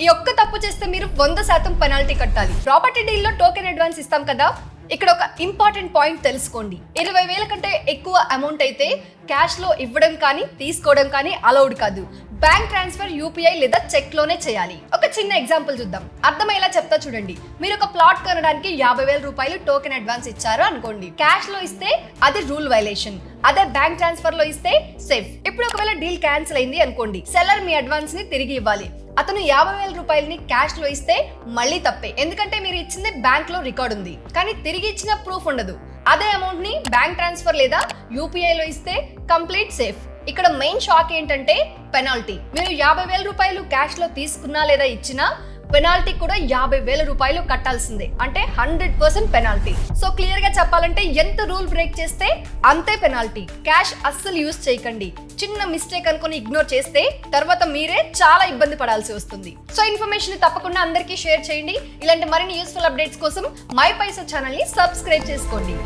ఈ ఒక్క తప్పు చేస్తే మీరు 100% పెనాల్టీ కట్టాలి. ప్రాపర్టీ డీల్ లో టోకెన్ అడ్వాన్స్ ఇస్తాం కదా, ఇక్కడ ఒక ఇంపార్టెంట్ పాయింట్ తెలుసుకోండి. 20,000 కంటే ఎక్కువ అమౌంట్ అయితే క్యాష్ లో ఇవ్వడం కానీ తీసుకోవడం కానీ అలౌడ్ కాదు. బ్యాంక్ ట్రాన్స్ఫర్, యూపీఐ లేదా చెక్ లోనే చేయాలి. ఒక చిన్న ఎగ్జాంపుల్ చూద్దాం, అర్థమయ్యేలా చెప్తా చూడండి. మీరు ఒక ప్లాట్ కొనడానికి 50,000 రూపాయలు టోకెన్ అడ్వాన్స్ ఇచ్చారు అనుకోండి. క్యాష్ లో ఇస్తే అది రూల్ వైలేషన్, అదే బ్యాంక్ ట్రాన్స్ఫర్ లో ఇస్తే సేఫ్. ఇప్పుడు ఒకవేళ డీల్ క్యాన్సిల్ అయింది అనుకోండి, సెల్లర్ మీ అడ్వాన్స్ ని తిరిగి ఇవ్వాలి. అతను 50,000 రూపాయలని క్యాష్ లో ఇస్తే మళ్ళీ తప్పే, ఎందుకంటే మీరు ఇచ్చింది బ్యాంక్ లో రికార్డ్ ఉంది కానీ తిరిగి ఇచ్చిన ప్రూఫ్ ఉండదు. అదే అమౌంట్ ని బ్యాంక్ ట్రాన్స్ఫర్ లేదా యూపీఐ లో ఇస్తే కంప్లీట్ సేఫ్. ఇక్కడ మెయిన్ షాక్ ఏంటంటే పెనాల్టీ. మీరు 50,000 రూపాయలు క్యాష్ లో తీసుకున్నా లేదా ఇచ్చినా పెనాల్టీ కూడా 50,000 రూపాయలు కట్టాల్సిందే, అంటే 100% పెనాల్టీ. సో క్లియర్ గా చెప్పాలంటే ఎంత రూల్ బ్రేక్ చేస్తే అంతే పెనాల్టీ. క్యాష్ అస్సలు యూజ్ చేయకండి. చిన్న మిస్టేక్ అనుకుని ఇగ్నోర్ చేస్తే తర్వాత మీరే చాలా ఇబ్బంది పడాల్సి వస్తుంది. సో ఇన్ఫర్మేషన్ తప్పకుండా అందరికీ షేర్ చేయండి. ఇలాంటి మరిన్ని యూస్ఫుల్ అప్డేట్స్ కోసం మై పైసా ఛానల్ ని సబ్స్క్రైబ్ చేసుకోండి.